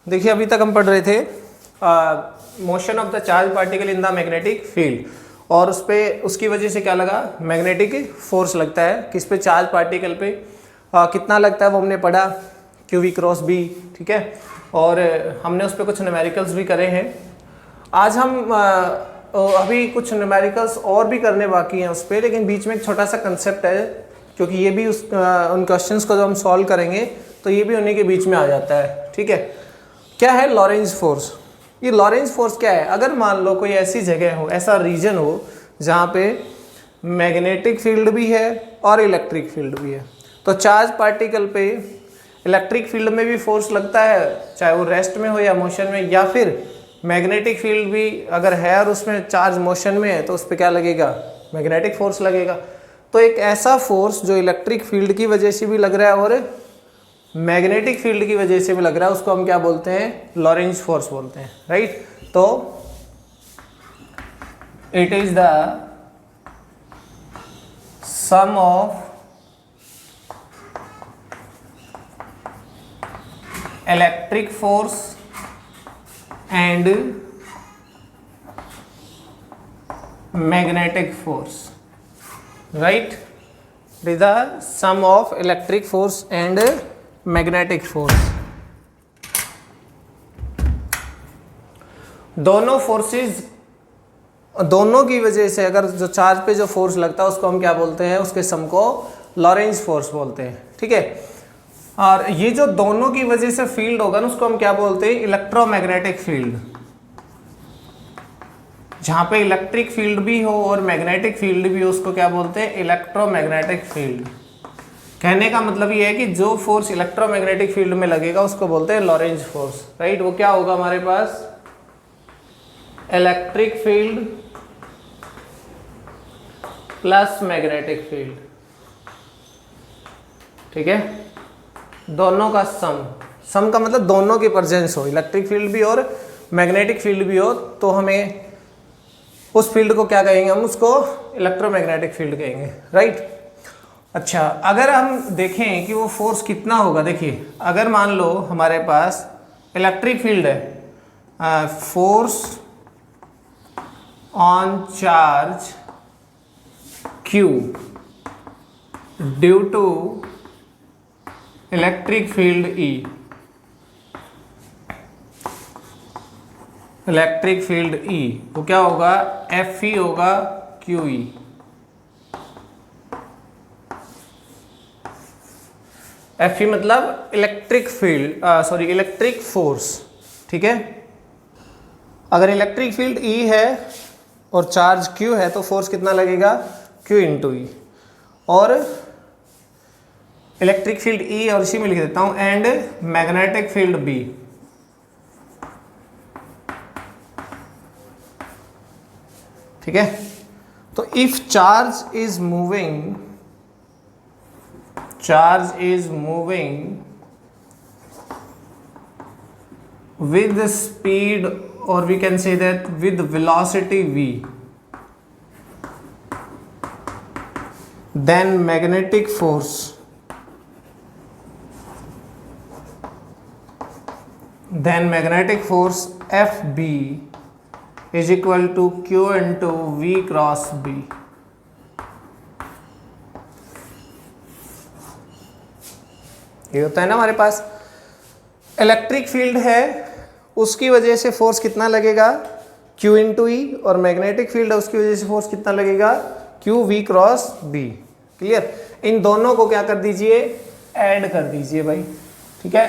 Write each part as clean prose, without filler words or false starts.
देखिए अभी तक हम पढ़ रहे थे motion of the charge particle in the magnetic field, और उस पे उसकी वजह से क्या लगा, मैग्नेटिक फोर्स लगता है किस पे, चार्ज पार्टिकल पे। कितना लगता है वो हमने पढ़ा, क्यू वी क्रॉस बी, ठीक है। और हमने उस पर कुछ न्यूमेरिकल्स भी करे हैं। आज हम अभी कुछ न्यूमेरिकल्स और भी करने बाकी हैं उस पर, लेकिन बीच में एक छोटा सा कंसेप्ट है, क्योंकि ये भी उन क्वेश्चंस को जब हम सॉल्व करेंगे तो ये भी उन्हीं के बीच में आ जाता है, ठीक है। क्या है लॉरेंज फोर्स? ये लॉरेंज फोर्स क्या है? अगर मान लो कोई ऐसी जगह हो, ऐसा रीजन हो जहाँ पे मैग्नेटिक फील्ड भी है और इलेक्ट्रिक फील्ड भी है, तो चार्ज पार्टिकल पे इलेक्ट्रिक फील्ड में भी फोर्स लगता है, चाहे वो रेस्ट में हो या मोशन में, या फिर मैग्नेटिक फील्ड भी अगर है और उसमें चार्ज मोशन में है तो उस पर क्या लगेगा, मैग्नेटिक फोर्स लगेगा। तो एक ऐसा फोर्स जो इलेक्ट्रिक फील्ड की वजह से भी लग रहा है और मैग्नेटिक फील्ड की वजह से भी लग रहा है, उसको हम क्या बोलते हैं, लॉरेंज फोर्स बोलते हैं, राइट। तो it is the sum of electric force and magnetic force, right. It is the sum of electric force and magnetic force. दोनों फोर्सेस, दोनों की वजह से अगर जो चार्ज पे जो फोर्स लगता है उसको हम क्या बोलते हैं, उसके सम को लॉरेंज फोर्स बोलते हैं, ठीक है। और ये जो दोनों की वजह से फील्ड होगा ना, उसको हम क्या बोलते हैं, इलेक्ट्रोमैग्नेटिक फील्ड। जहां पे इलेक्ट्रिक फील्ड भी हो और मैग्नेटिक फील्ड भी हो, उसको क्या बोलते हैं, इलेक्ट्रोमैग्नेटिक फील्ड। कहने का मतलब ये है कि जो फोर्स इलेक्ट्रोमैग्नेटिक फील्ड में लगेगा उसको बोलते हैं लॉरेंज फोर्स, राइट। वो क्या होगा हमारे पास, electric field plus magnetic field, ठीक है। दोनों का सम का मतलब दोनों की प्रेजेंस हो, इलेक्ट्रिक फील्ड भी और मैग्नेटिक फील्ड भी हो, तो हमें उस फील्ड को क्या कहेंगे, हम उसको इलेक्ट्रोमैग्नेटिक फील्ड कहेंगे, राइट। अच्छा, अगर हम देखें कि वो फोर्स कितना होगा, देखिए अगर मान लो हमारे पास इलेक्ट्रिक फील्ड है, force on charge Q due to electric field E, electric field E तो क्या होगा, Fe होगा QE। Fe मतलब इलेक्ट्रिक फील्ड, सॉरी इलेक्ट्रिक फोर्स, ठीक है। अगर इलेक्ट्रिक फील्ड E है और चार्ज Q है तो फोर्स कितना लगेगा, Q इंटू E। और इलेक्ट्रिक फील्ड E और इसी में लिख देता हूं, एंड मैग्नेटिक फील्ड B, ठीक है। तो if charge is moving with the speed, or we can say that with velocity v, then magnetic force Fb is equal to Q into V cross B। ये होता है ना हमारे पास, electric field है उसकी वजह से फोर्स कितना लगेगा, Q इंटू ई, और मैग्नेटिक फील्ड है उसकी वजह से फोर्स कितना लगेगा, Q V cross B। Clear? इन दोनों को क्या कर दीजिए, ऐड कर दीजिए भाई, ठीक है।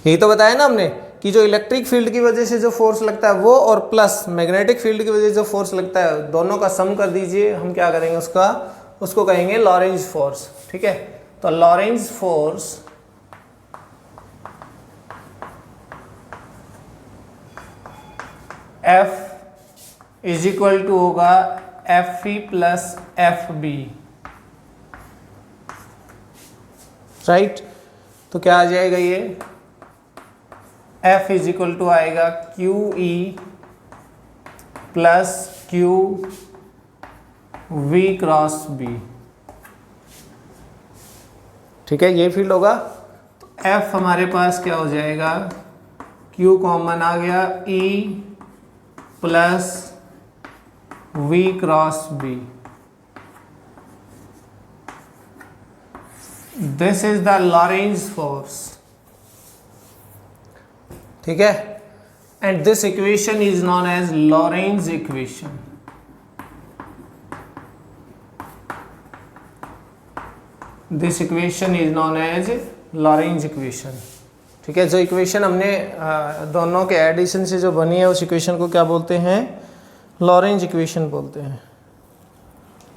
यही तो बताया ना हमने कि जो इलेक्ट्रिक फील्ड की वजह से जो फोर्स लगता है वो, और प्लस मैग्नेटिक फील्ड की वजह से जो फोर्स लगता है, दोनों का सम कर दीजिए। हम क्या करेंगे, उसको कहेंगे लॉरेंज फोर्स, ठीक है। तो Lorentz force F is equal to होगा Fe प्लस Fb, राइट। तो क्या आ जाएगा, ये F इज इक्वल टू आएगा QE plus Q V cross B, ठीक है। ये फील्ड होगा। तो एफ हमारे पास क्या हो जाएगा, क्यू कॉमन आ गया, E plus V cross B. This is the Lorentz force, ठीक है, and this equation is known as Lorentz equation. This equation is known as Lorentz equation, ठीक है। जो इक्वेशन हमने दोनों के एडिशन से जो बनी है उस इक्वेशन को क्या बोलते हैं, लॉरेंज इक्वेशन बोलते हैं।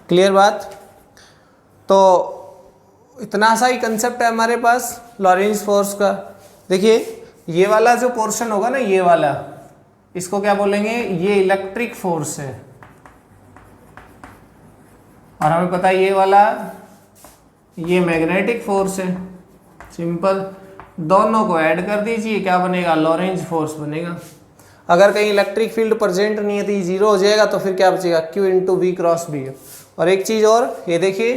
क्लियर बात। तो इतना सा ही कंसेप्ट है हमारे पास लॉरेंज फोर्स का। देखिए ये वाला जो पोर्शन होगा ना, ये वाला, इसको क्या बोलेंगे, ये इलेक्ट्रिक फोर्स है, और हमें पता है ये वाला, ये मैग्नेटिक फोर्स है। सिंपल, दोनों को ऐड कर दीजिए, क्या बनेगा, लॉरेंज फोर्स बनेगा। अगर कहीं इलेक्ट्रिक फील्ड प्रेजेंट नहीं है तो ये जीरो हो जाएगा, तो फिर क्या बचेगा, Q into V cross B. और एक चीज और, ये देखिए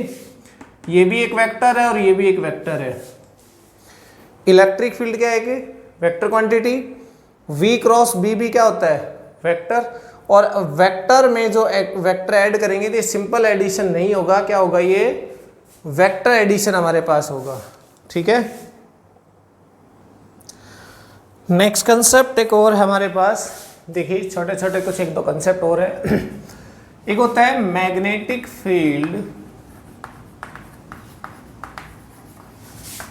ये भी एक वेक्टर है और ये भी एक वेक्टर है। इलेक्ट्रिक फील्ड क्या है कि vector quantity, V cross B भी क्या होता है, वेक्टर। और वेक्टर में जो वेक्टर ऐड करेंगे तो ये सिंपल एडिशन नहीं होगा, क्या होगा, ये वेक्टर एडिशन हमारे पास होगा, ठीक है। नेक्स्ट कंसेप्ट एक और है हमारे पास, देखिए छोटे छोटे कुछ एक दो कंसेप्ट और है। एक होता है magnetic field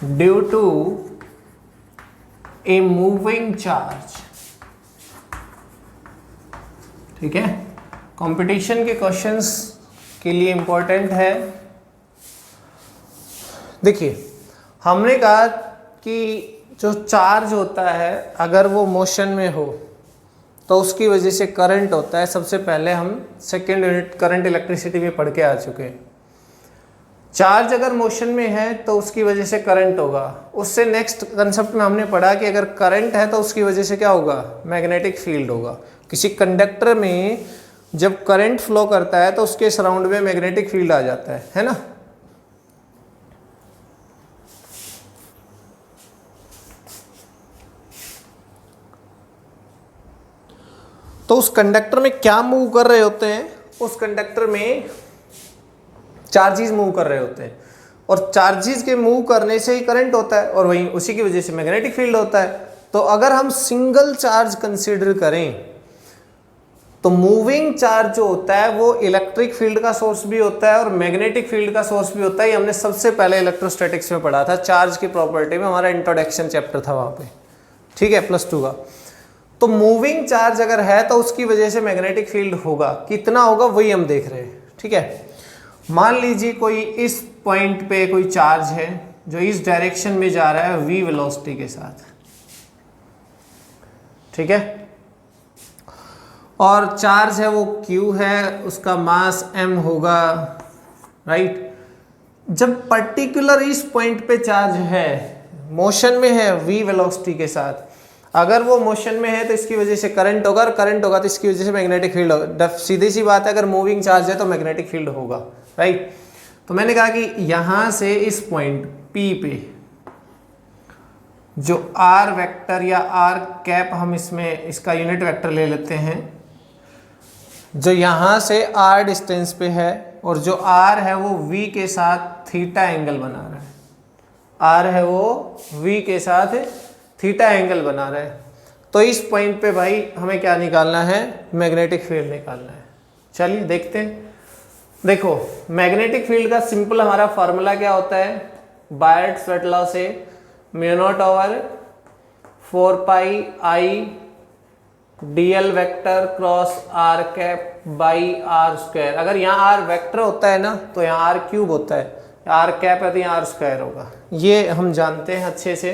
due to a moving charge, ठीक है। कंपटीशन के क्वेश्चंस के लिए इंपॉर्टेंट है। देखिए हमने कहा कि जो चार्ज होता है अगर वो मोशन में हो तो उसकी वजह से करंट होता है। सबसे पहले हम सेकेंड यूनिट करंट इलेक्ट्रिसिटी में पढ़ के आ चुके हैं। चार्ज अगर मोशन में है तो उसकी वजह से करंट होगा। उससे नेक्स्ट कंसेप्ट में हमने पढ़ा कि अगर करंट है तो उसकी वजह से क्या होगा, मैग्नेटिक फील्ड होगा। किसी कंडक्टर में जब करंट फ्लो करता है तो उसके सराउंड में मैग्नेटिक फील्ड आ जाता है ना। तो उस कंडक्टर में क्या मूव कर रहे होते हैं, उस कंडक्टर में चार्जेस मूव कर रहे होते हैं, और चार्जेस के मूव करने से ही करंट होता है, और वहीं उसी की वजह से मैग्नेटिक फील्ड होता है। तो अगर हम सिंगल चार्ज कंसीडर करें तो मूविंग चार्ज जो होता है वो इलेक्ट्रिक फील्ड का सोर्स भी होता है और मैग्नेटिक फील्ड का सोर्स भी होता है। ये हमने सबसे पहले इलेक्ट्रोस्टैटिक्स में पढ़ा था, चार्ज की प्रॉपर्टी में, हमारा इंट्रोडक्शन चैप्टर था वहाँ पे, ठीक है, +2 का। तो मूविंग चार्ज अगर है तो उसकी वजह से मैग्नेटिक फील्ड होगा, कितना होगा वही हम देख रहे हैं, ठीक है। मान लीजिए कोई इस पॉइंट पे कोई चार्ज है जो इस डायरेक्शन में जा रहा है v वेलोसिटी के साथ, ठीक है, और चार्ज है वो q है, उसका मास m होगा, राइट। जब पर्टिकुलर इस पॉइंट पे चार्ज है, मोशन में है v वेलोसिटी के साथ, अगर वो मोशन में है तो इसकी वजह से करंट होगा, और करंट होगा तो इसकी वजह से मैग्नेटिक फील्ड होगा। सीधी सी बात है, अगर मूविंग चार्ज है तो मैग्नेटिक फील्ड होगा, राइट। तो मैंने कहा कि यहां से इस पॉइंट P पे जो r वेक्टर या r कैप, हम इसमें इसका यूनिट वेक्टर ले लेते हैं, जो यहां से r डिस्टेंस पे है और जो r है वो v के साथ थीटा एंगल बना रहा है, r है वो v के साथ थीटा एंगल बना रहा है। तो इस पॉइंट पे भाई हमें क्या निकालना है, मैग्नेटिक फील्ड निकालना है। चलिए देखते हैं। देखो मैग्नेटिक फील्ड का सिंपल हमारा फार्मूला क्या होता है, बायर्ट लॉ से μ0/4 पाई i dl vector cross r cap by r square. अगर यहाँ r वेक्टर होता है ना तो यहाँ r क्यूब होता है, r कैप है तो यहाँ r स्क्वायर होगा। ये हम जानते हैं अच्छे से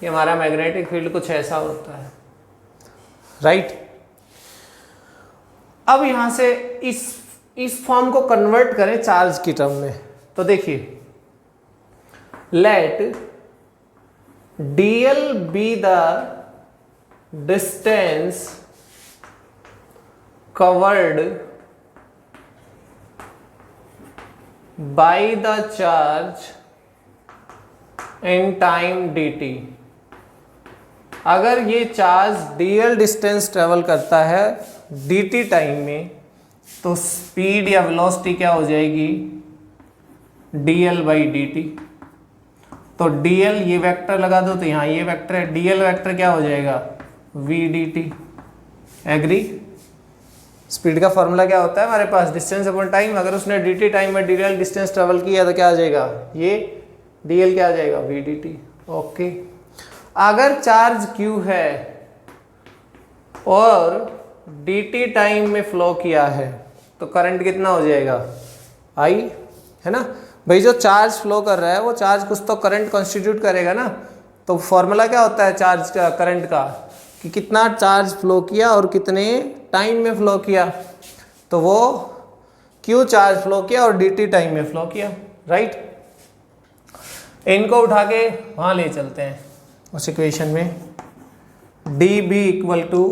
कि हमारा मैग्नेटिक फील्ड कुछ ऐसा होता है, राइट। अब यहां से इस फॉर्म को कन्वर्ट करें चार्ज की टर्म में, तो देखिए let dl be the distance covered by the charge in time dt। अगर ये चार्ज dl डिस्टेंस ट्रेवल करता है dt टाइम में, तो स्पीड या वेलोसिटी क्या हो जाएगी, dl बाई dt। तो dl ये वेक्टर लगा दो, तो यहाँ ये वेक्टर है, dl वेक्टर क्या हो जाएगा, v dt। एग्री। स्पीड का फॉर्मूला क्या होता है हमारे पास, डिस्टेंस अपॉन टाइम। अगर उसने dt टाइम में dl डिस्टेंस ट्रेवल किया तो क्या आ जाएगा, ये dl क्या आ जाएगा, v dt। ओके। अगर चार्ज q है और dt टाइम में फ्लो किया है तो करंट कितना हो जाएगा, I, है ना भाई। जो चार्ज फ्लो कर रहा है वो चार्ज कुछ तो करंट कॉन्स्टिट्यूट करेगा ना। तो फॉर्मूला क्या होता है चार्ज का, करंट का, कि कितना चार्ज फ्लो किया और कितने टाइम में फ्लो किया। तो वो Q चार्ज फ्लो किया और dt टाइम में फ्लो किया, राइट। इनको उठा के वहाँ ले चलते हैं उस इक्वेशन में। dB equal to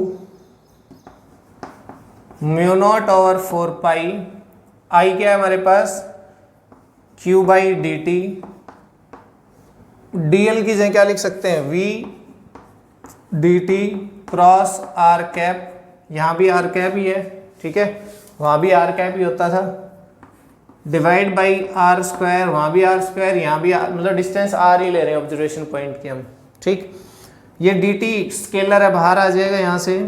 mu naught over 4 pi, I क्या है हमारे पास, Q by D T. dl की जगह क्या लिख सकते हैं, v D T cross R cap. यहाँ भी आर कैप ही है, ठीक है, वहाँ भी आर कैप ही होता था। डिवाइड बाई आर स्क्वायर, वहाँ भी आर स्क्वायर, यहाँ भी मतलब डिस्टेंस आर ही ले रहे हैं ऑब्जर्वेशन पॉइंट की हम, ठीक। ये डी टी स्केलर है, बाहर आ जाएगा यहाँ से,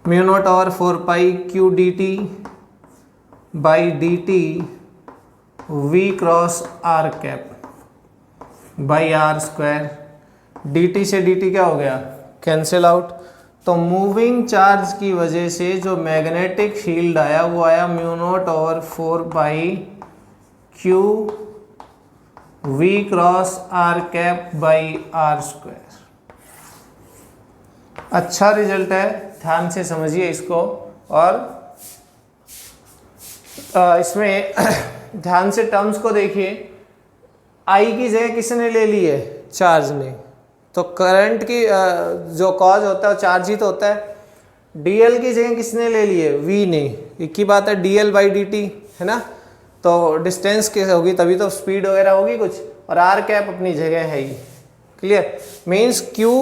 mu naught over 4 pi Q D T by D T V cross R cap by R square. D T से डी टी क्या हो गया, कैंसिल आउट। तो मूविंग चार्ज की वजह से जो मैग्नेटिक फील्ड आया वो आया mu naught over 4 by Q V cross R cap by R square. अच्छा रिजल्ट है, ध्यान से समझिए इसको। और इसमें ध्यान से टर्म्स को देखिए। आई की जगह किसने ले ली है, चार्ज ने। तो करंट की जो कॉज होता है चार्ज ही तो होता है। डीएल की जगह किसने ले ली है, वी ने। एक ही बात है, डीएल बाई डी टी, है ना। तो डिस्टेंस कैसे होगी, तभी तो स्पीड वगैरह होगी कुछ। और आर कैप अपनी जगह है ही, क्लियर। मीन्स क्यू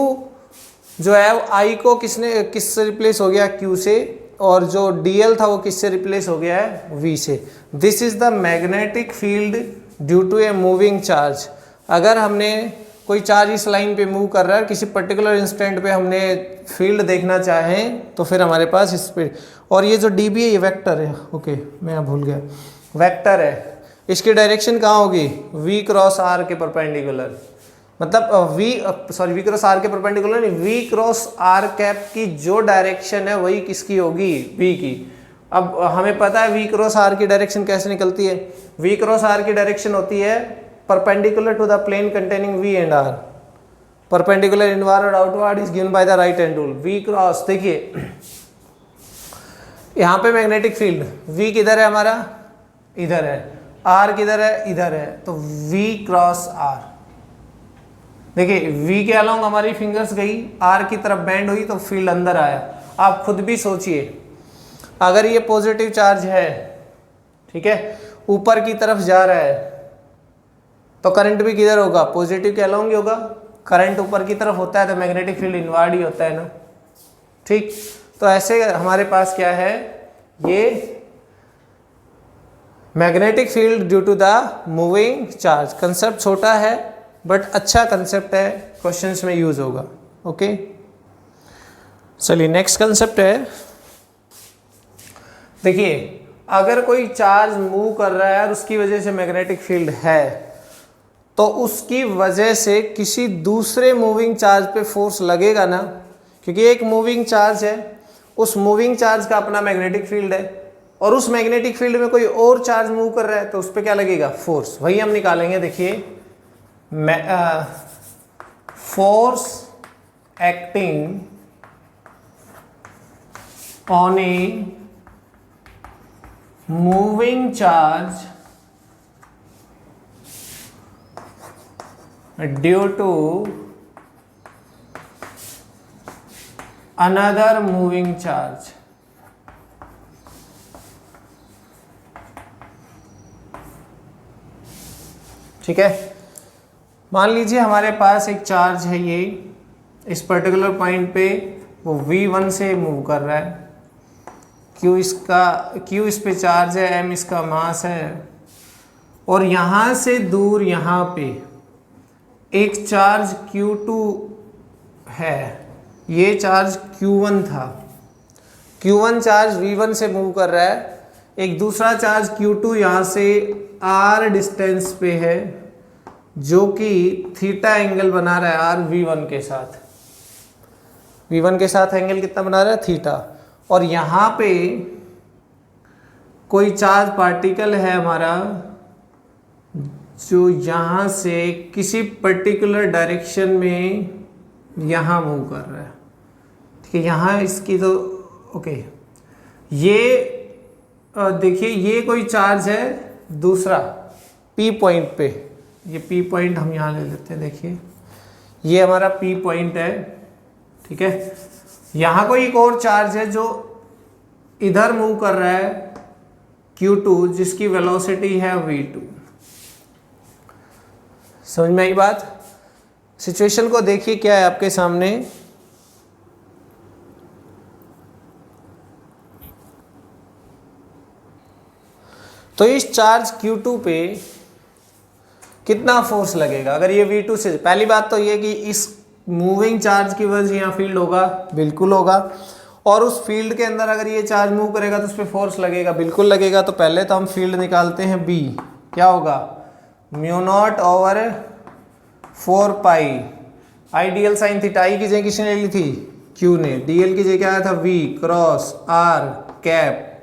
जो है आई को किससे रिप्लेस हो गया, क्यू से। और जो डीएल था वो किससे रिप्लेस हो गया है, वी से। This is the magnetic field due to a moving charge. अगर हमने कोई चार्ज इस लाइन पे मूव कर रहा है, किसी पर्टिकुलर इंस्टेंट पे हमने फील्ड देखना चाहें, तो फिर हमारे पास स्पीड। और ये जो डी बी है ये वेक्टर है, ओके मैं यहाँ भूल गया, वेक्टर है। इसकी डायरेक्शन कहाँ होगी, वी क्रॉस आर के परपेंडिकुलर। मतलब वी क्रॉस आर के परपेंडिकुलर नहीं, वी क्रॉस आर कैप की जो डायरेक्शन है वही किसकी होगी, वी की। अब हमें पता है वी क्रॉस आर की डायरेक्शन कैसे निकलती है। वी क्रॉस आर की डायरेक्शन होती है perpendicular to the plane containing V and R. Perpendicular inward outward is given by the right hand rule. V cross, देखिए यहाँ पे मैग्नेटिक फील्ड वी किधर है हमारा, इधर है। आर किधर है, इधर है। तो वी क्रॉस आर, देखिए वी के अलोंग हमारी फिंगर्स गई, आर की तरफ बैंड हुई तो फील्ड अंदर आया। आप खुद भी सोचिए, अगर ये पॉजिटिव चार्ज है, ठीक है, ऊपर की तरफ जा रहा है, तो करंट भी किधर होगा, पॉजिटिव के अलोंग ही होगा। करंट ऊपर की तरफ होता है तो मैग्नेटिक फील्ड इनवर्ड ही होता है ना, ठीक। तो ऐसे हमारे पास क्या है, ये magnetic field due to the moving charge. Concept छोटा है बट अच्छा कंसेप्ट है, क्वेश्चंस में यूज होगा, ओके। चलिए नेक्स्ट कंसेप्ट है, देखिए अगर कोई चार्ज मूव कर रहा है और उसकी वजह से मैग्नेटिक फील्ड है, तो उसकी वजह से किसी दूसरे मूविंग चार्ज पे फोर्स लगेगा ना, क्योंकि एक मूविंग चार्ज है, उस मूविंग चार्ज का अपना मैग्नेटिक फील्ड है, और उस मैग्नेटिक फील्ड में कोई और चार्ज मूव कर रहा है तो उस पर क्या लगेगा, फोर्स। वही हम निकालेंगे, देखिए force acting on a moving charge due to another moving charge. ठीक है, मान लीजिए हमारे पास एक चार्ज है, ये इस पर्टिकुलर पॉइंट पे वो V1 से मूव कर रहा है, Q इस पे चार्ज है, M इसका मास है, और यहाँ से दूर यहाँ पे एक चार्ज Q2 है, ये चार्ज Q1 था। Q1 चार्ज V1 से मूव कर रहा है, एक दूसरा चार्ज Q2 यहाँ से R डिस्टेंस पे है, जो कि थीटा एंगल बना रहा है R V1 के साथ। V1 के साथ एंगल कितना बना रहा है? थीटा। और यहाँ पे कोई चार्ज पार्टिकल है हमारा, जो यहाँ से किसी पर्टिकुलर डायरेक्शन में यहाँ मूव कर रहा है। ठीक है, यहाँ इसकी तो ओके, ये देखिए ये कोई चार्ज है दूसरा P पॉइंट पे, ये P पॉइंट हम यहाँ ले लेते हैं। देखिए ये हमारा P पॉइंट है, ठीक है। यहाँ कोई एक और चार्ज है जो इधर मूव कर रहा है Q2, जिसकी वेलोसिटी है V2। समझ में आई बात? सिचुएशन को देखिए क्या है आपके सामने। तो इस चार्ज Q2 पे कितना फोर्स लगेगा अगर ये V2 से? पहली बात तो ये कि इस मूविंग चार्ज की वजह से यहाँ फील्ड होगा, बिल्कुल होगा। और उस फील्ड के अंदर अगर ये चार्ज मूव करेगा तो उस पर फोर्स लगेगा, बिल्कुल लगेगा। तो पहले तो हम फील्ड निकालते हैं B, क्या होगा? μ0/4 पाई, आइडियल साइन थीटा। आई की जगह किसने ले ली थी? Q ने। dl की जगह क्या आया था? V क्रॉस R कैप,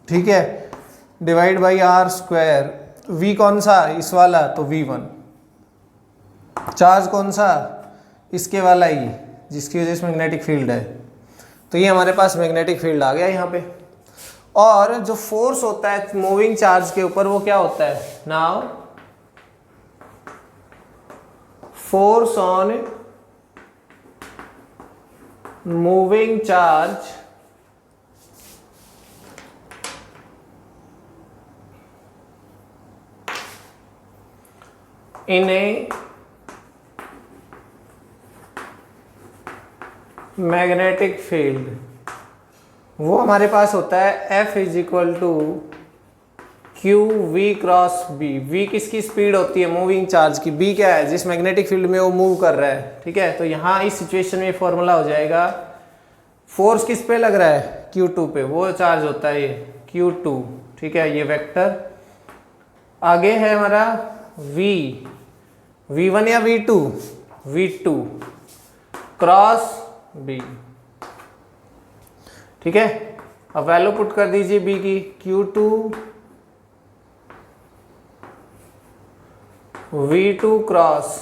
ठीक है, divide by R square. V कौन सा? इस वाला, तो V1। चार्ज कौन सा? इसके वाला ही, जिसकी वजह से मैग्नेटिक फील्ड है। तो ये हमारे पास मैग्नेटिक फील्ड आ गया यहाँ पे। और जो फोर्स होता है मूविंग चार्ज के ऊपर वो क्या होता है? Now force on moving charge in a magnetic field, वो हमारे पास होता है F is equal to Q V cross B. V किसकी स्पीड होती है? मूविंग चार्ज की। B क्या है? जिस मैग्नेटिक फील्ड में वो मूव कर रहा है, ठीक है। तो यहाँ इस सिचुएशन में फॉर्मूला हो जाएगा, फोर्स किस पे लग रहा है? Q2 पे, वो चार्ज होता है ये Q2, ठीक है, ये वेक्टर। आगे है हमारा V1 या V2? V2 क्रॉस B, ठीक है। अब वैल्यू पुट कर दीजिए B की, Q2 V2 क्रॉस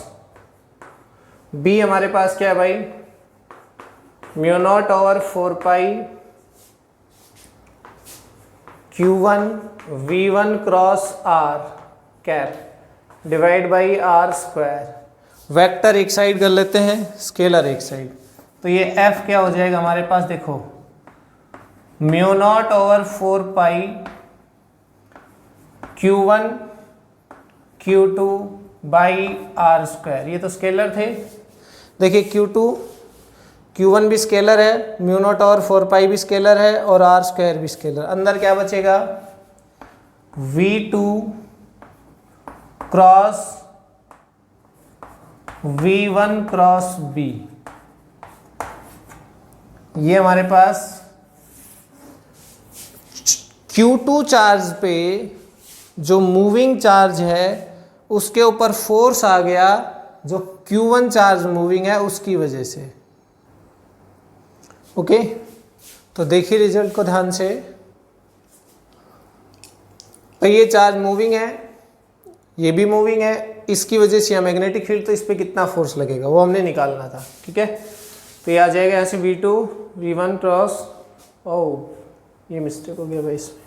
B हमारे पास क्या है भाई? μ0/4 पाई Q1 V1 cross R cap divide by R square. Vector एक साइड कर लेते हैं, स्केलर एक साइड। तो ये F क्या हो जाएगा हमारे पास? देखो μ0/4 पाई Q1 Q2 by R square. ये तो स्केलर थे। देखिए Q1 भी स्केलर है, μ0/4 पाई भी स्केलर है, और R स्क्वायर भी स्केलर। अंदर क्या बचेगा? V2 cross V1 cross B। ये हमारे पास Q2 चार्ज पे जो मूविंग चार्ज है उसके ऊपर फोर्स आ गया, जो Q1 चार्ज मूविंग है उसकी वजह से। ओके, तो देखिए रिजल्ट को ध्यान से। तो ये चार्ज मूविंग है, ये भी मूविंग है, इसकी वजह से यहाँ मैग्नेटिक फील्ड, तो इस पर कितना फोर्स लगेगा वो हमने निकालना था, ठीक है। तो ये आ जाएगा यहाँ से V2 V1 क्रॉस, ये मिस्टेक हो गया भाई इसमें,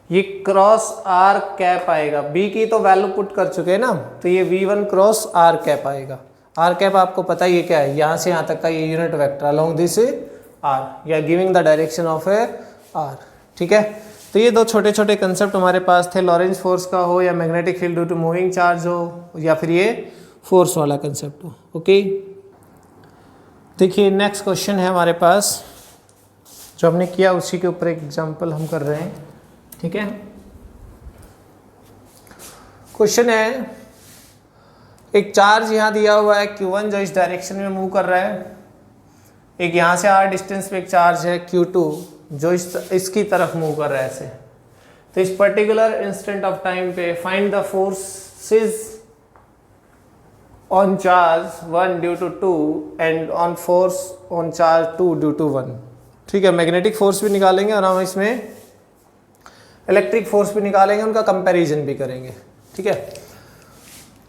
ये क्रॉस R कैप आएगा। B की तो वैल्यू पुट कर चुके हैं ना, तो ये V1 क्रॉस R कैप आएगा। R कैप आपको पता ही है क्या है, यहाँ से यहाँ तक का ये unit vector along this R, या giving the direction of A R, ठीक है। तो ये दो छोटे छोटे कंसेप्ट हमारे पास थे, लॉरेंज फोर्स का हो या magnetic field due to moving charge हो या फिर ये फोर्स वाला कंसेप्ट हो। ओके, देखिए नेक्स्ट क्वेश्चन है हमारे पास, जो हमने किया उसी के ऊपर एक एग्जांपल हम कर रहे हैं। ठीक है, क्वेश्चन है एक चार्ज यहाँ दिया हुआ है Q1 जो इस डायरेक्शन में मूव कर रहा है, एक यहाँ से r डिस्टेंस पे एक चार्ज है Q2 जो इसकी तरफ मूव कर रहा है ऐसे। तो इस पर्टिकुलर इंस्टेंट ऑफ टाइम पे find the forces on charge 1 due to 2 and on force on charge 2 due to 1। ठीक है, मैग्नेटिक फोर्स भी निकालेंगे और हम इसमें इलेक्ट्रिक फोर्स भी निकालेंगे, उनका कंपैरिजन भी करेंगे। ठीक है,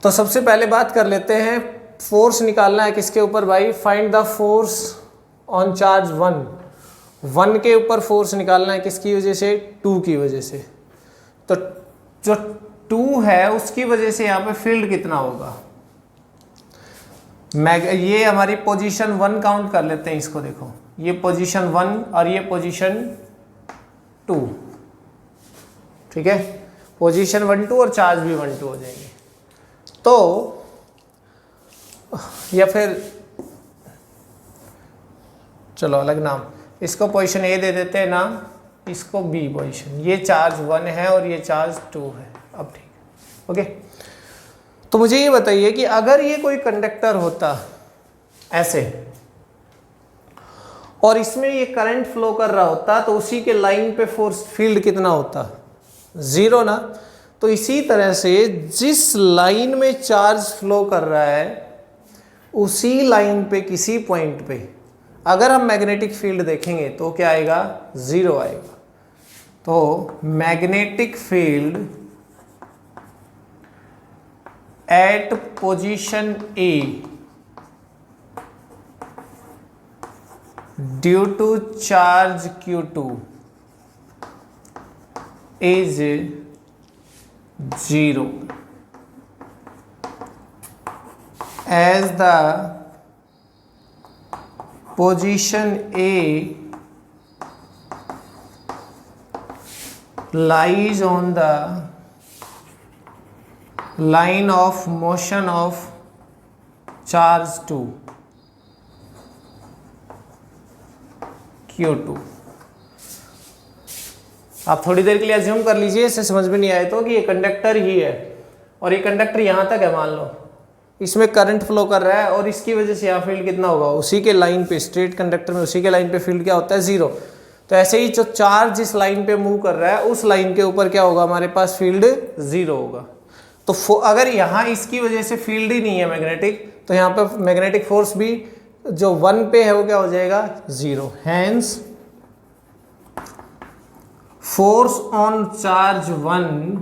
तो सबसे पहले बात कर लेते हैं, फोर्स निकालना है किसके ऊपर भाई, find the force on charge 1 के ऊपर फोर्स निकालना है किसकी वजह से, 2 की वजह से। तो जो 2 है उसकी वजह से यहाँ पे फील्ड कितना होगा, ये हमारी पोजीशन 1 काउंट कर लेते हैं इसको। देखो ये पोजीशन 1 और ये पोजीशन 2। ठीक है, पोजीशन 1 2 और चार्ज भी 1 2 हो जाएंगे। तो या फिर चलो अलग नाम, इसको पोजीशन ए दे देते हैं नाम, इसको बी पोजीशन। ये चार्ज 1 है और ये चार्ज 2 है। अब ठीक है, ओके। तो मुझे ये बताइए कि अगर ये कोई कंडक्टर होता ऐसे और इसमें ये करंट फ्लो कर रहा होता तो उसी के लाइन पे फोर्स फील्ड कितना होता, 0 ना। तो इसी तरह से जिस लाइन में चार्ज फ्लो कर रहा है उसी लाइन पे किसी पॉइंट पे अगर हम मैग्नेटिक फील्ड देखेंगे तो क्या आएगा, 0 आएगा। तो magnetic field at position A due to charge Q2 is 0 as the position A lies on the line of motion of charge 2 Q2। आप थोड़ी देर के लिए अज्यूम कर लीजिए, इससे समझ में नहीं आए तो कि ये कंडक्टर ही है और ये कंडक्टर यहाँ तक है, मान लो इसमें करंट फ्लो कर रहा है और इसकी वजह से यहाँ फील्ड कितना होगा, उसी के लाइन पे, स्ट्रेट कंडक्टर में उसी के लाइन पे फील्ड क्या होता है, 0। तो ऐसे ही जो चार्ज जिस लाइन पे मूव कर रहा है उस लाइन के ऊपर क्या होगा, हमारे पास फील्ड 0 होगा। तो अगर यहाँ इसकी वजह से फील्ड ही नहीं है मैग्नेटिक, तो यहाँ पे मैग्नेटिक फोर्स भी जो 1 पे है वो क्या हो जाएगा, 0। Hence force on charge 1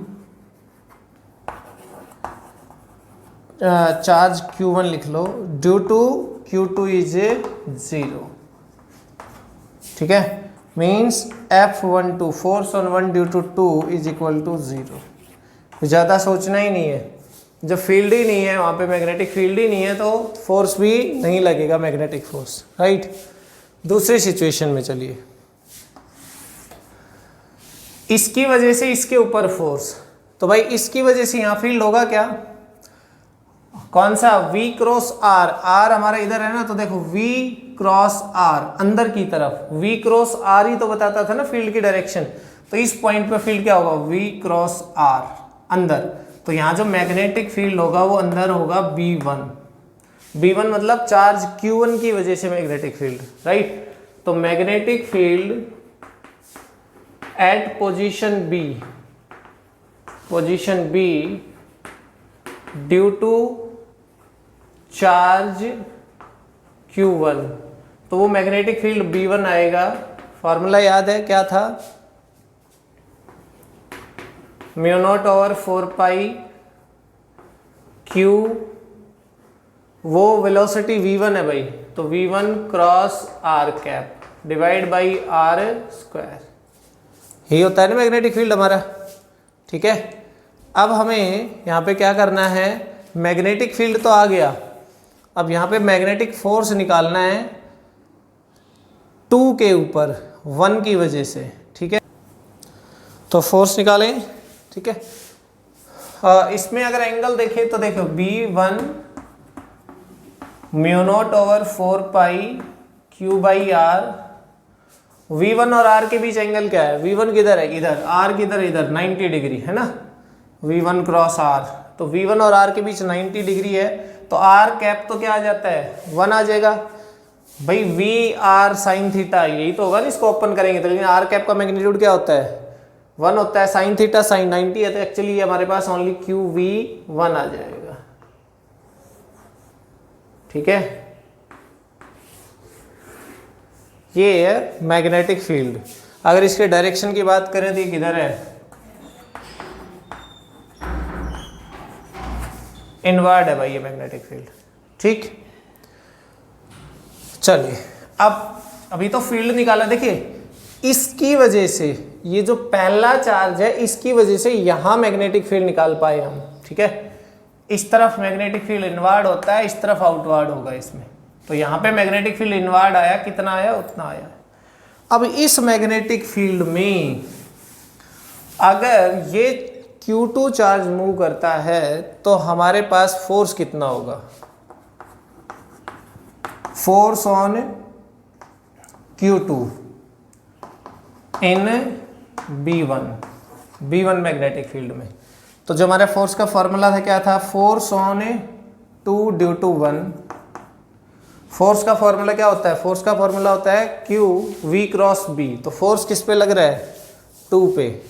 charge Q1 लिख लो, ड्यू टू Q2 इज 0। ठीक है, means F12 force on 1 due to 2 is equal to 0। ज़्यादा सोचना ही नहीं है, जब फील्ड ही नहीं है वहाँ पे, मैग्नेटिक फील्ड ही नहीं है तो फोर्स भी नहीं लगेगा, मैग्नेटिक फोर्स, राइट। दूसरी सिचुएशन में चलिए, इसकी वजह से इसके ऊपर फोर्स, तो भाई इसकी वजह से यहाँ फील्ड होगा क्या, कौन सा, V क्रॉस R। R हमारा इधर है ना, तो देखो V क्रॉस R अंदर की तरफ, V क्रॉस R ही तो बताता था ना फील्ड की डायरेक्शन। तो इस पॉइंट पे फील्ड क्या होगा, V क्रॉस R अंदर। तो यहाँ जो मैग्नेटिक फील्ड होगा वो अंदर होगा B1। B1 मतलब चार्ज Q1 की वजह से मैग्नेटिक फील्ड, राइट। तो magnetic field at position B due to charge Q1, तो वो मैग्नेटिक फील्ड B1 आएगा। फॉर्मूला याद है क्या था, μ0/4π Q, वो वेलोसिटी V1 है भाई, तो V1 cross R cap divide by R square, यही होता है ना मैग्नेटिक फील्ड हमारा। ठीक है, अब हमें यहाँ पे क्या करना है, मैग्नेटिक फील्ड तो आ गया, अब यहाँ पे मैग्नेटिक फोर्स निकालना है 2 के ऊपर 1 की वजह से। ठीक है, तो फोर्स निकालें, ठीक है। इसमें अगर एंगल देखें तो देखो B1 mu naught over 4 pi Q by R। V1 और R के बीच एंगल क्या है? V1 किधर है? इधर। R किधर? इधर। 90 डिग्री है ना, V1 क्रॉस R। तो V1 और R के बीच 90 डिग्री है, तो R कैप तो क्या आ जाता है? 1 आ जाएगा भाई। VR साइन थीटा, यही तो होगा ना, इसको ओपन करेंगे तो। लेकिन R कैप का मैग्नीट्यूड क्या होता है? 1 होता है। साइन थीटा साइन 90 है, तो एक्चुअली हमारे पास ओनली QV1 आ जाएगा, ठीक है। ये है मैग्नेटिक फील्ड। अगर इसके डायरेक्शन की बात करें तो ये किधर है? इनवर्ड है भाई ये मैग्नेटिक फील्ड, ठीक। चलिए अब अभी तो फील्ड निकाला। देखिए इसकी वजह से, ये जो पहला चार्ज है इसकी वजह से यहां मैग्नेटिक फील्ड निकाल पाए हम, ठीक है। इस तरफ मैग्नेटिक फील्ड इनवर्ड होता है, इस तरफ आउटवर्ड होगा इसमें। तो यहाँ पे मैग्नेटिक फील्ड इनवर्ड आया, कितना आया? उतना आया। अब इस मैग्नेटिक फील्ड में अगर ये Q2 चार्ज मूव करता है तो हमारे पास फोर्स कितना होगा? Force on Q2 in B1 magnetic field में। तो जो हमारे फोर्स का फॉर्मूला था क्या था? Force on 2 due to 1। Force का फॉर्मूला क्या होता है? फोर्स का फॉर्मूला होता है Q V क्रॉस B। तो फोर्स किस पे लग रहा है? 2 पे,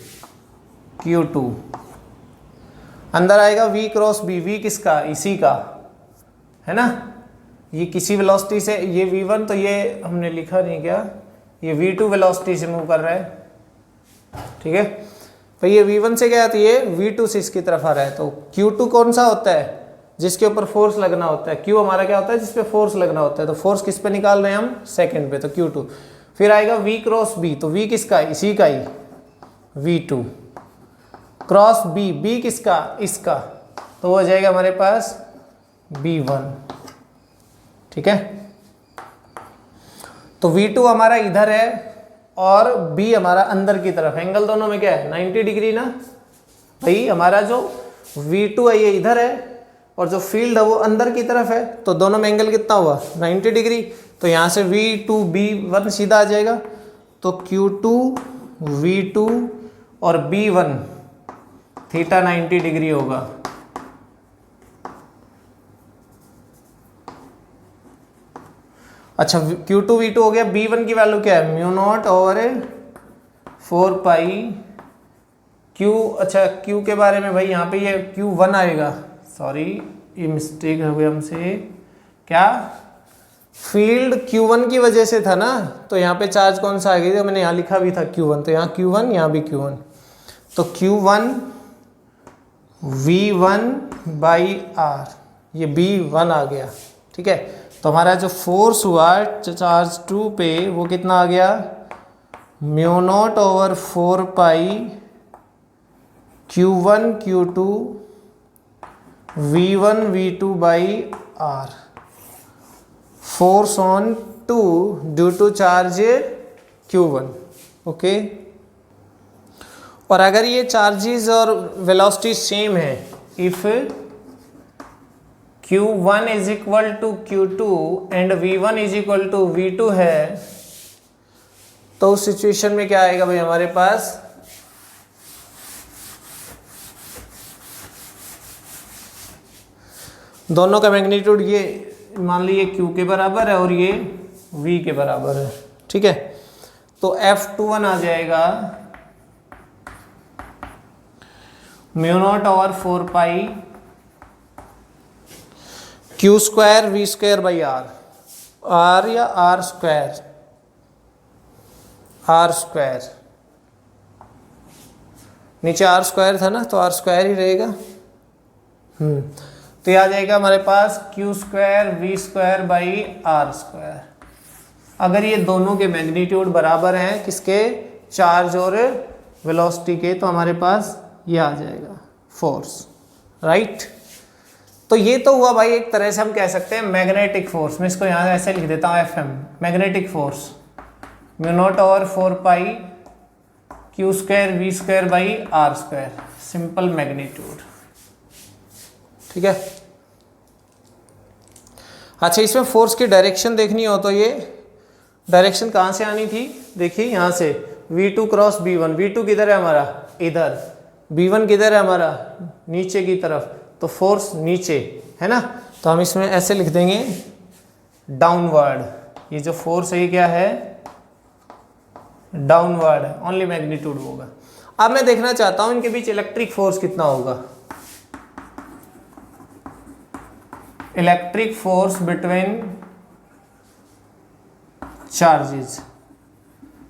Q2। अंदर आएगा V क्रॉस B। V किसका? इसी का, है ना। ये किसी वेलोसिटी से, ये V1 तो ये हमने लिखा नहीं क्या, ये V2 वेलोसिटी से मूव कर रहा है, ठीक है। तो ये V1 से गया तो ये V2 से इसकी तरफ आ रहा है। तो Q2 कौन सा होता है? जिसके ऊपर फोर्स लगना होता है। Q हमारा क्या होता है? जिस पे फोर्स लगना होता है। तो फोर्स किस पे निकाल रहे हैं हम? सेकंड पे, तो Q2। फिर आएगा V क्रॉस B। तो V किसका? इसी का ही, V2 क्रॉस B। B किसका? इसका। तो वो हो जाएगा हमारे पास B1, ठीक है। तो V2 हमारा इधर है और B हमारा अंदर की तरफ। एंगल दोनों में क्या है? 90 डिग्री ना भाई। हमारा जो V2 है ये इधर है और जो फील्ड है वो अंदर की तरफ है, तो दोनों में एंगल कितना हुआ? 90 डिग्री। तो यहाँ से V2 B1 सीधा आ जाएगा। तो Q2 V2 और B1 थीटा 90 डिग्री होगा। अच्छा Q2 V2 हो गया। B1 की वैल्यू क्या है? म्यू नॉट ओवर 4 पाई Q। अच्छा Q के बारे में भाई यहाँ पे ये Q1 आएगा, सॉरी ये मिस्टेक हो गई हमसे। क्या? फील्ड Q1 की वजह से था ना, तो यहाँ पे चार्ज कौन सा आ गया? मैंने यहाँ लिखा भी था Q1, तो यहाँ Q1, यहाँ भी Q1। तो Q1 V1 बाई R, ये B1 आ गया, ठीक है। तो हमारा जो फोर्स हुआ चार्ज 2 पे वो कितना आ गया? Mu naught over 4 pi Q1 Q2 V1 V2 by R। Force on 2 due to charge Q1, okay. और अगर ये चार्जेस और वेलोसिटी सेम है, if Q1 is equal to Q2 and V1 is equal to V2 है, तो उस situation में क्या आएगा भाई हमारे पास? दोनों का मैग्नीट्यूड ये मान लीजिए Q के बराबर है और ये V के बराबर है, ठीक है। तो F21 आ जाएगा mu naught over 4 pi Q square V square by R या R स्क्वायर, नीचे R स्क्वायर था ना, तो R स्क्वायर ही रहेगा। तो ये आ जाएगा हमारे पास Q square V square by R square. अगर ये दोनों के मैग्नीट्यूड बराबर हैं, किसके? चार्ज और वेलोसिटी के, तो हमारे पास ये आ जाएगा फोर्स, राइट। तो ये तो हुआ भाई एक तरह से हम कह सकते हैं मैग्नेटिक फोर्स। मैं इसको यहाँ ऐसे लिख देता हूँ FM, magnetic force mu naught over 4 pi Q square V square by R square, simple magnitude. ठीक है। अच्छा, इसमें फोर्स की डायरेक्शन देखनी हो तो ये डायरेक्शन कहाँ से आनी थी, देखिए यहाँ से V2 क्रॉस B1। V2 किधर है हमारा, इधर। B1 किधर है हमारा, नीचे की तरफ, तो फोर्स नीचे है ना, तो हम इसमें ऐसे लिख देंगे डाउनवर्ड। ये जो फोर्स है ये क्या है, डाउनवर्ड है, ओनली मैग्नीट्यूड होगा। अब मैं देखना चाहता हूं इनके बीच इलेक्ट्रिक फोर्स कितना होगा। Electric force between charges.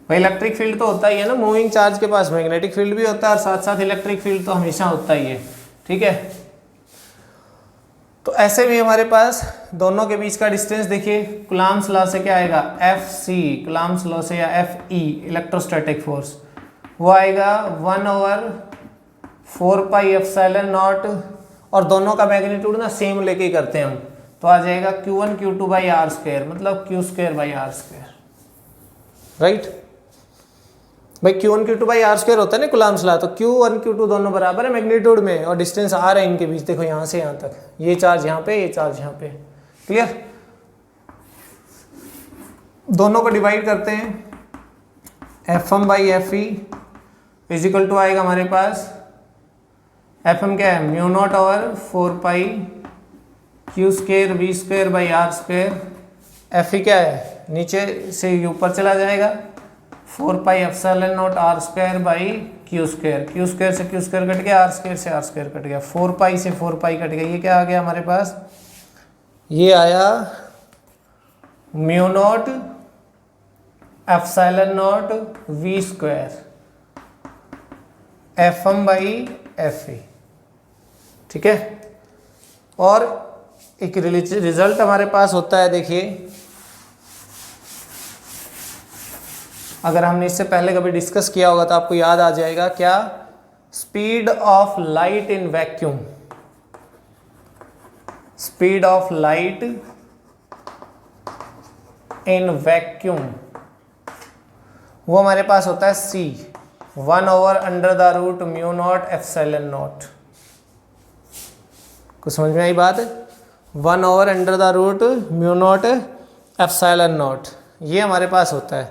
भाई इलेक्ट्रिक फील्ड तो होता ही है ना, मूविंग चार्ज के पास मैग्नेटिक फील्ड भी होता है और साथ साथ इलेक्ट्रिक फील्ड तो हमेशा होता ही है। ठीक है, तो ऐसे भी हमारे पास दोनों के बीच का डिस्टेंस देखिए, कूलम्ब्स लॉ से क्या आएगा, Fc, कूलम्ब्स लॉ से, या Fe इलेक्ट्रोस्टैटिक फोर्स, वो आएगा 1/4πε0, और दोनों का मैग्नीट्यूड ना सेम लेके करते हैं हम, तो आ जाएगा Q1 Q2 by R square, मतलब Q square by R square. Right भाई, Q1 Q2 by R square होता है ना कूलम्ब्स लॉ, तो Q1 Q2 दोनों बराबर है मैग्नीट्यूड में, और डिस्टेंस आर है इनके बीच, देखो यहाँ से यहाँ तक, ये चार्ज यहाँ पे, ये चार्ज यहाँ पे। क्लियर। दोनों को डिवाइड करते हैं, Fm by Fe is equal to आएगा हमारे पास, Fm क्या है, mu naught over 4π Q square V square by R square. Fe क्या है, नीचे से ऊपर चला जाएगा, 4πε0 R square by Q square. Q square से क्यू स्क्वायर कट गया, आर स्क्वायर से आर स्क्वायर कट गया, 4π से 4π कट गया, ये क्या आ गया हमारे पास, ये आया mu naught ε0 V square Fm by Fe। ठीक है, और एक रिजल्ट हमारे पास होता है, देखिए अगर हमने इससे पहले कभी डिस्कस किया होगा तो आपको याद आ जाएगा, क्या, speed of light in vacuum. Speed of light in vacuum वो हमारे पास होता है c, 1/√μ0 ε0। कुछ समझ में आई बात है, 1/√μ0 ε0, ये हमारे पास होता है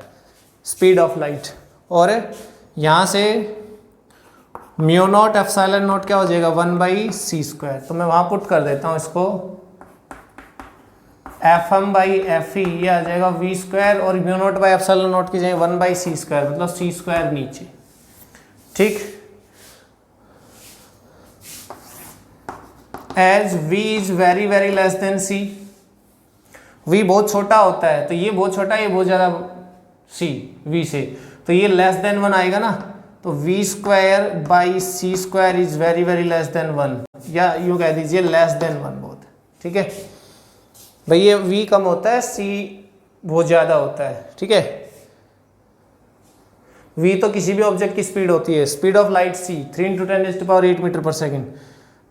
स्पीड ऑफ लाइट। और यहाँ से μ0 ε0 क्या हो जाएगा, 1/c²। तो मैं वहाँ पुट कर देता हूँ इसको, Fm बाई Fe ये आ जाएगा v स्क्वायर, और μ0 बाई ε0 की जगह 1/c², मतलब c² नीचे। ठीक, as v is very very less than c, v बहुत छोटा होता है, तो ये बहुत छोटा है, ये बहुत ज़्यादा c v से, तो ये लेस देन 1 आएगा ना, तो v square by c² is very very less then 1, या यूँ कह दीजिए लेस देन 1 बहुत। ठीक है भाई, ये v कम होता है, c बहुत ज़्यादा होता है। ठीक है, v तो किसी भी ऑब्जेक्ट की स्पीड होती है, speed of light c 3 × 10⁸ metre पर सेकेंड।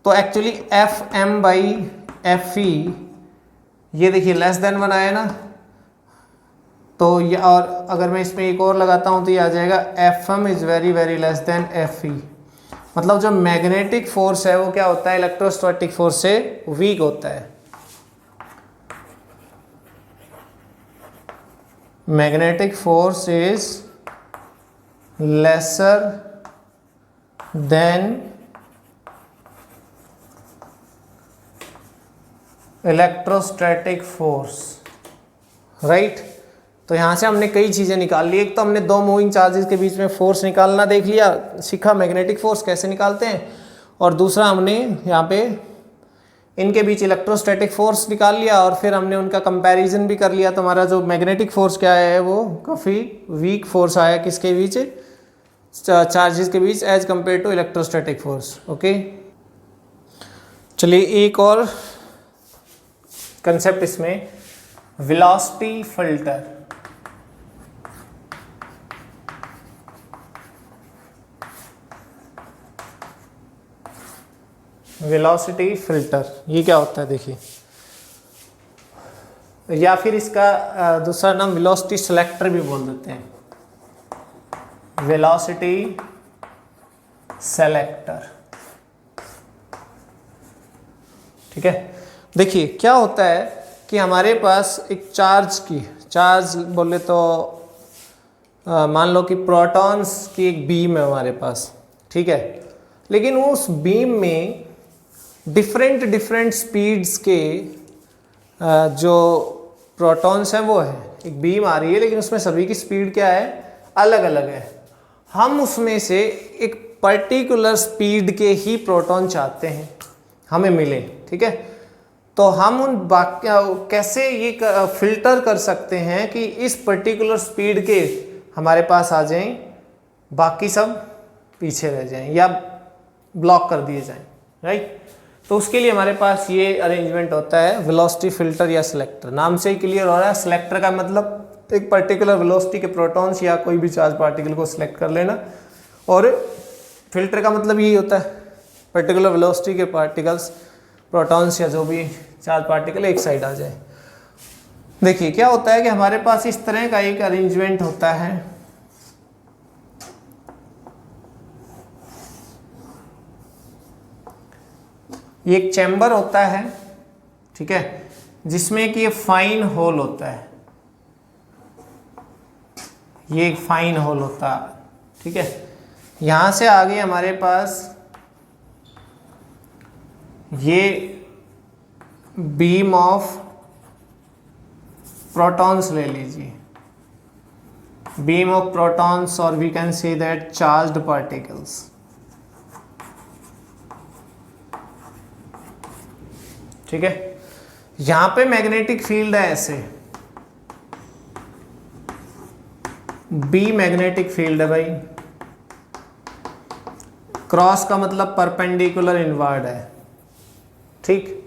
तो एक्चुअली Fm बाई Fe ये देखिए लेस देन 1 आया ना, तो ये, और अगर मैं इसमें एक और लगाता हूँ तो ये आ जाएगा Fm is very very less then Fe। मतलब जो मैग्नेटिक फोर्स है वो क्या होता है, इलेक्ट्रोस्टैटिक फोर्स से वीक होता है। Magnetic force is lesser than electrostatic force. Right, तो यहाँ से हमने कई चीज़ें निकाल ली। एक तो हमने दो मूविंग चार्जेस के बीच में फोर्स निकालना देख लिया, सीखा मैग्नेटिक फोर्स कैसे निकालते हैं, और दूसरा हमने यहाँ पे इनके बीच इलेक्ट्रोस्टैटिक फोर्स निकाल लिया, और फिर हमने उनका कंपैरिजन भी कर लिया। तो हमारा जो मैग्नेटिक फोर्स क्या है वो काफ़ी वीक फोर्स आया किसके बीच, चार्जेस के बीच, as compare to electrostatic force. Okay, चलिए एक और कंसेप्ट इसमें, वेलोसिटी फिल्टर। वेलोसिटी फिल्टर ये क्या होता है देखिए, या फिर इसका दूसरा नाम वेलोसिटी सेलेक्टर भी बोल देते हैं। Velocity selector. ठीक है, देखिए क्या होता है कि हमारे पास एक चार्ज बोले तो मान लो कि प्रोटॉन्स की एक बीम है हमारे पास, ठीक है, लेकिन उस बीम में डिफरेंट स्पीड्स के जो प्रोटॉन्स हैं वो है, एक बीम आ रही है लेकिन उसमें सभी की स्पीड क्या है, अलग अलग है। हम उसमें से एक पर्टिकुलर स्पीड के ही प्रोटॉन चाहते हैं हमें मिले, ठीक है। तो हम उन कैसे ये फिल्टर कर सकते हैं कि इस पर्टिकुलर स्पीड के हमारे पास आ जाएं, बाकी सब पीछे रह जाएं या ब्लॉक कर दिए जाएं, राइट। तो उसके लिए हमारे पास ये अरेंजमेंट होता है वेलोसिटी फिल्टर या सिलेक्टर। नाम से ही क्लियर हो रहा है, सिलेक्टर का मतलब एक पर्टिकुलर वेलोसिटी के प्रोटॉन्स या कोई भी चार्ज पार्टिकल को सिलेक्ट कर लेना, और फिल्टर का मतलब यही होता है पर्टिकुलर वेलोसिटी के पार्टिकल्स, प्रोटॉन्स या जो भी चार्ज पार्टिकल एक साइड आ जाए। देखिए क्या होता है कि हमारे पास इस तरह का एक अरेंजमेंट होता है, ये एक चैम्बर होता है, ठीक है, जिसमें कि ये फाइन होल होता है, ये एक फाइन होल होता है, ठीक है। यहां से आगे हमारे पास ये बीम ऑफ प्रोटॉन्स ले लीजिए, बीम ऑफ प्रोटॉन्स, और we can say that charged particles. ठीक है, यहां पे मैग्नेटिक फील्ड है ऐसे, बी मैग्नेटिक फील्ड है भाई, क्रॉस का मतलब परपेंडिकुलर इनवर्ड है, ठीक।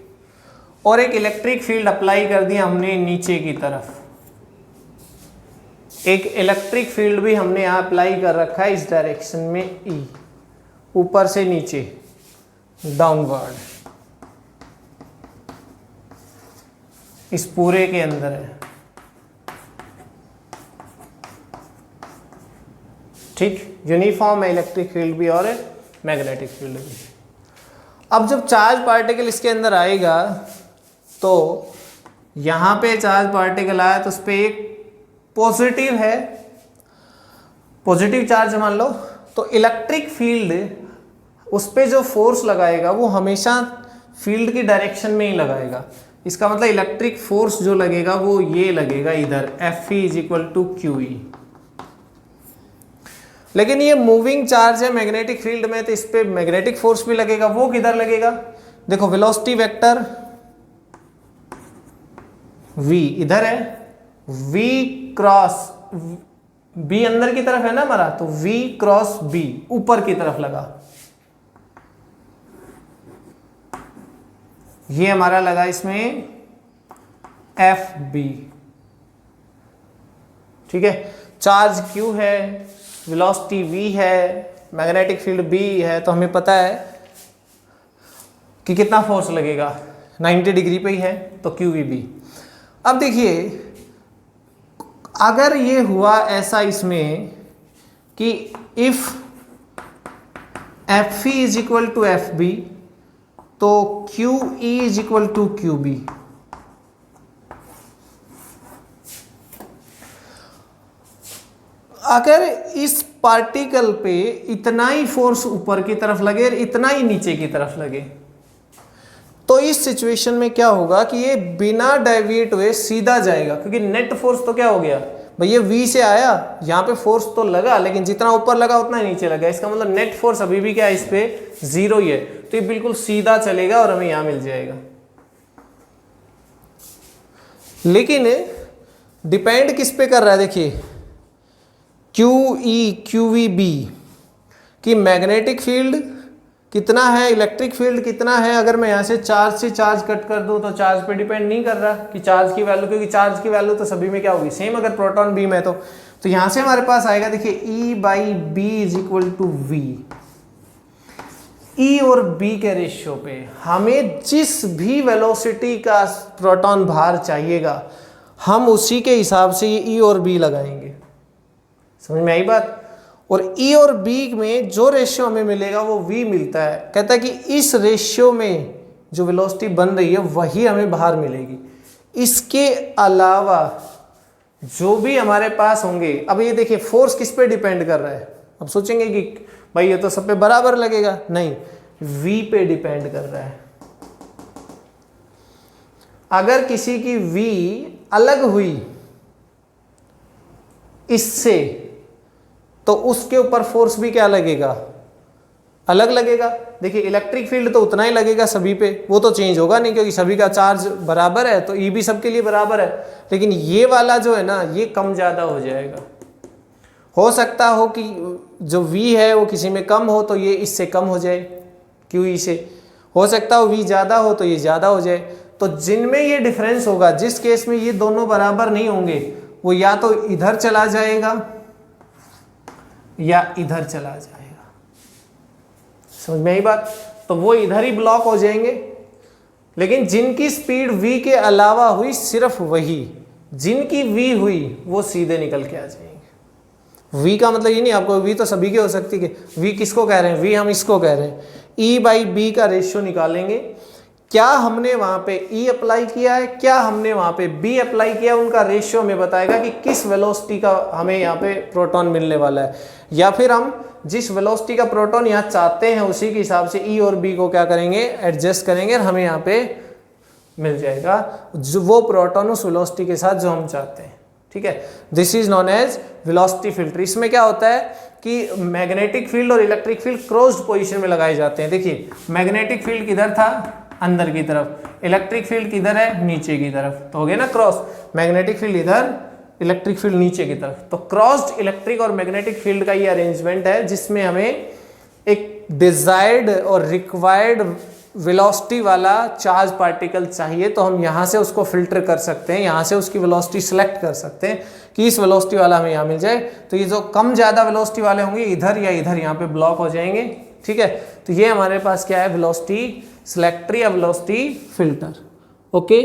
और एक इलेक्ट्रिक फील्ड अप्लाई कर दिया हमने नीचे की तरफ, एक इलेक्ट्रिक फील्ड भी हमने यहां अप्लाई कर रखा है इस डायरेक्शन में, ई, ऊपर से नीचे डाउनवर्ड, इस पूरे के अंदर है, ठीक। यूनिफॉर्म है इलेक्ट्रिक फील्ड भी और मैग्नेटिक फील्ड भी। अब जब चार्ज पार्टिकल इसके अंदर आएगा तो यहां पे चार्ज पार्टिकल आया तो उस पर एक पॉजिटिव है, पॉजिटिव चार्ज मान लो, तो इलेक्ट्रिक फील्ड उस पर जो फोर्स लगाएगा वो हमेशा फील्ड की डायरेक्शन में ही लगाएगा। इसका मतलब इलेक्ट्रिक फोर्स जो लगेगा वो ये लगेगा इधर, Fe = QE। लेकिन ये मूविंग चार्ज है मैग्नेटिक फील्ड में, तो इस पे मैग्नेटिक फोर्स भी लगेगा, वो किधर लगेगा, देखो वेलोसिटी वेक्टर v इधर है, v क्रॉस b अंदर की तरफ है ना हमारा, तो v क्रॉस b ऊपर की तरफ लगा, ये हमारा लगा इसमें FB, ठीक है। चार्ज Q है, वेलोसिटी v है, मैग्नेटिक फील्ड B है, तो हमें पता है कि कितना फोर्स लगेगा, 90 डिग्री पे ही है, तो QVB। अब देखिए अगर ये हुआ ऐसा इसमें कि इफ Fe = FB, तो QE = QB। अगर इस पार्टिकल पे इतना ही फोर्स ऊपर की तरफ लगे और इतना ही नीचे की तरफ लगे, तो इस सिचुएशन में क्या होगा कि ये बिना डेविएट हुए सीधा जाएगा, क्योंकि नेट फोर्स तो क्या हो गया भैया, V से आया, यहाँ पे फोर्स तो लगा लेकिन जितना ऊपर लगा उतना नीचे लगा, इसका मतलब नेट फोर्स अभी भी क्या है, इस पे 0 ही है, तो ये बिल्कुल सीधा चलेगा और हमें यहाँ मिल जाएगा। लेकिन डिपेंड किस पे कर रहा है, देखिए QE QVB कि मैग्नेटिक फील्ड कितना है, इलेक्ट्रिक फील्ड कितना है। अगर मैं यहाँ से चार्ज कट कर दूं तो चार्ज पे डिपेंड नहीं कर रहा कि चार्ज की वैल्यू, क्योंकि चार्ज की वैल्यू तो सभी में क्या होगी सेम, अगर प्रोटॉन बीम है तो यहाँ से हमारे पास आएगा, देखिए E/B = V। E और B के रेशियो पे हमें जिस भी वेलोसिटी का प्रोटॉन भार चाहिएगा हम उसी के हिसाब से ये E और B लगाएंगे, समझ में आई बात। और ई और बी में जो रेशियो हमें मिलेगा वो वी मिलता है। कहता है कि इस रेशियो में जो वेलोसिटी बन रही है वही हमें बाहर मिलेगी, इसके अलावा जो भी हमारे पास होंगे। अब ये देखिए फोर्स किस पे डिपेंड कर रहा है। अब सोचेंगे कि भाई ये तो सब पे बराबर लगेगा, नहीं, v पे डिपेंड कर रहा है। अगर किसी की v अलग हुई इससे तो उसके ऊपर फोर्स भी क्या लगेगा, अलग लगेगा। देखिए इलेक्ट्रिक फील्ड तो उतना ही लगेगा सभी पे, वो तो चेंज होगा नहीं क्योंकि सभी का चार्ज बराबर है, तो ई भी सबके लिए बराबर है। लेकिन ये वाला जो है ना ये कम ज़्यादा हो जाएगा। हो सकता हो कि जो v है वो किसी में कम हो तो ये इससे कम हो जाए क्यू ई से, हो सकता हो v ज़्यादा हो तो ये ज़्यादा हो जाए। तो जिनमें ये डिफरेंस होगा, जिस केस में ये दोनों बराबर नहीं होंगे, वो या तो इधर चला जाएगा या इधर चला जाएगा। समझ में आई बात? तो वो इधर ही ब्लॉक हो जाएंगे। लेकिन जिनकी स्पीड v के अलावा हुई सिर्फ वही, जिनकी v हुई वो सीधे निकल के आ जाएंगे। v का मतलब ये नहीं आपको v तो सभी की हो सकती है, v किसको कह रहे हैं, v हम इसको कह रहे हैं। e बाई बी का रेशियो निकालेंगे, क्या हमने वहां पे e अप्लाई किया है, क्या हमने वहां पे b अप्लाई किया, उनका रेशियो हमें बताएगा कि किस वेलोसिटी का हमें यहाँ पे प्रोटॉन मिलने वाला है। या फिर हम जिस वेलोसिटी का प्रोटॉन यहाँ चाहते हैं उसी के हिसाब से e और b को क्या करेंगे, एडजस्ट करेंगे और हमें यहाँ पे मिल जाएगा जो वो प्रोटॉन उस वेलोसिटी के साथ जो हम चाहते हैं। ठीक है, this is known as velocity filter. इसमें क्या होता है कि मैग्नेटिक फील्ड और इलेक्ट्रिक फील्ड क्लोज्ड पोजीशन में लगाए जाते हैं। देखिए मैग्नेटिक फील्ड किधर था, अंदर की तरफ, इलेक्ट्रिक फील्ड किधर है, नीचे की तरफ, तो हो गया ना क्रॉस। मैग्नेटिक फील्ड इधर, इलेक्ट्रिक फील्ड नीचे की तरफ, तो क्रॉस्ड इलेक्ट्रिक और मैग्नेटिक फील्ड का ये अरेंजमेंट है जिसमें हमें एक डिजायर्ड और रिक्वायर्ड वेलोसिटी वाला चार्ज पार्टिकल चाहिए, तो हम यहाँ से उसको फिल्टर कर सकते हैं, यहाँ से उसकी वेलोसिटी सेलेक्ट कर सकते हैं कि इस वेलोसिटी वाला हमें यहाँ मिल जाए। तो ये जो कम ज़्यादा वेलोसिटी वाले होंगे इधर या इधर यहाँ पे ब्लॉक हो जाएंगे। ठीक है, तो ये हमारे पास क्या है, वेलोसिटी सिलेक्टर या वेलोसिटी फिल्टर। ओके।